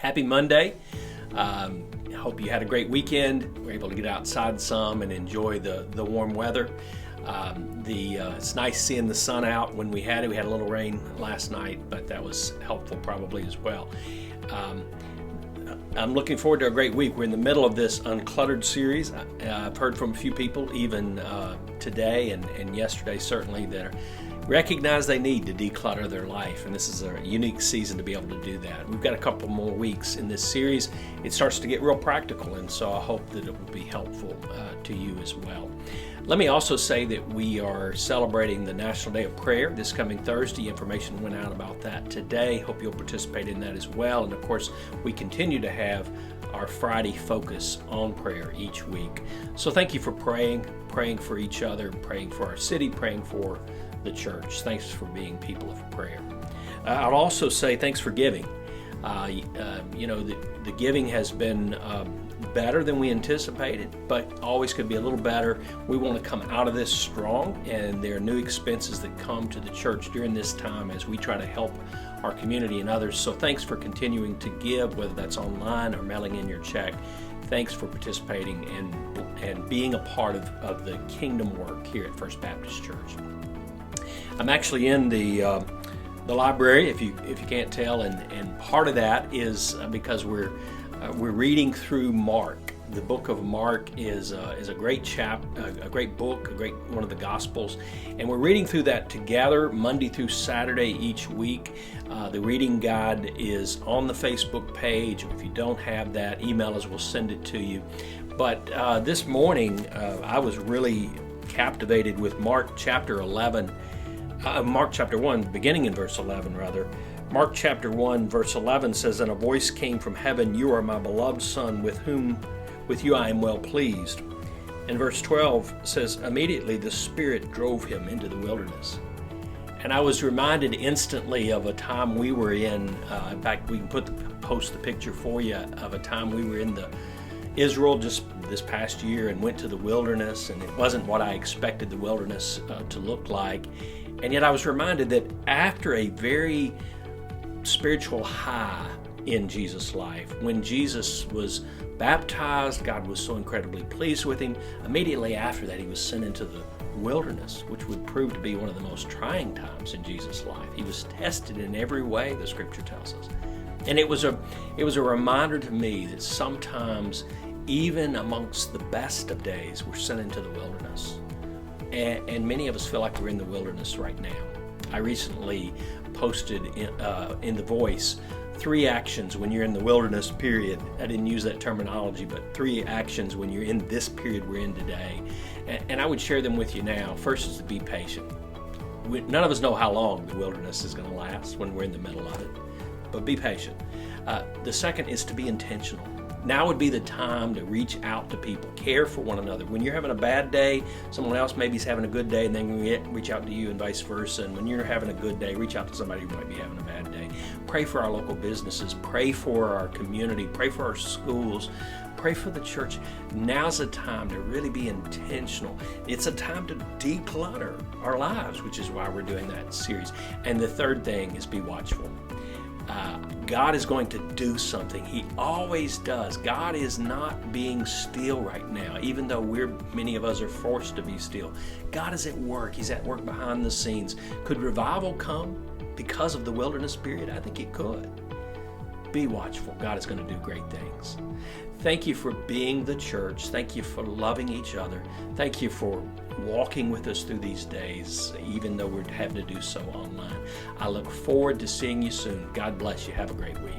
Happy Monday. I hope you had a great weekend. We're able to get outside some and enjoy the warm weather. It's nice seeing the sun out when we had it. We had a little rain last night, but that was helpful probably as well. I'm looking forward to a great week. We're in the middle of this Uncluttered series. I've heard from a few people, even today and yesterday certainly, that recognize they need to declutter their life, and this is a unique season to be able to do that. We've got a couple more weeks in this series. It starts to get real practical, and so I hope that it will be helpful to you as well. Let me also say that we are celebrating the National Day of Prayer this coming Thursday. Information went out about that today. Hope you'll participate in that as well. And of course, we continue to have our Friday focus on prayer each week. So thank you for praying for each other, praying for our city, praying for the church. Thanks for being people of prayer. I'll also say thanks for giving. The giving has been better than we anticipated, but always could be a little better. We want to come out of this strong, and there are new expenses that come to the church during this time as we try to help our community and others. So thanks for continuing to give, whether that's online or mailing in your check. Thanks for participating and being a part of the kingdom work here at First Baptist Church. I'm actually in the library, if you can't tell, and part of that is because we're reading through Mark. The book of Mark is a great a great book, one of the Gospels, and we're reading through that together Monday through Saturday each week. The reading guide is on the Facebook page. If you don't have that, email us, we'll send it to you. But this morning, I was really captivated with Mark chapter 11. Mark chapter 1, beginning in verse 11 rather. Mark chapter 1 verse 11 says, "And a voice came from heaven, 'You are my beloved Son, with you I am well pleased.' And verse 12 says, 'Immediately the Spirit drove him into the wilderness.'" And I was reminded instantly of a time we were in. In fact, we can post the picture for you of a time we were in Israel just this past year and went to the wilderness, and it wasn't what I expected the wilderness to look like. And yet I was reminded that after a very spiritual high in Jesus' life, when Jesus was baptized, God was so incredibly pleased with him. Immediately after that, he was sent into the wilderness, which would prove to be one of the most trying times in Jesus' life. He was tested in every way, the scripture tells us. And it was a reminder to me that sometimes, even amongst the best of days, we're sent into the wilderness. And many of us feel like we're in the wilderness right now. I recently posted in The Voice 3 actions when you're in the wilderness period. I didn't use that terminology, but 3 actions when you're in this period we're in today. And I would share them with you now. First is to be patient. None of us know how long the wilderness is going to last when we're in the middle of it, but be patient. The second is to be intentional. Now would be the time to reach out to people, care for one another. When you're having a bad day, someone else maybe is having a good day, and then reach out to you and vice versa. And when you're having a good day, reach out to somebody who might be having a bad day. Pray for our local businesses. Pray for our community. Pray for our schools. Pray for the church. Now's the time to really be intentional. It's a time to declutter our lives, which is why we're doing that series. And the third thing is be watchful. God is going to do something. He always does. God is not being still right now, even though many of us are forced to be still. God is at work. He's at work behind the scenes. Could revival come because of the wilderness period? I think it could. Be watchful. God is going to do great things. Thank you for being the church. Thank you for loving each other. Thank you for walking with us through these days, even though we're having to do so online. I look forward to seeing you soon. God bless you. Have a great week.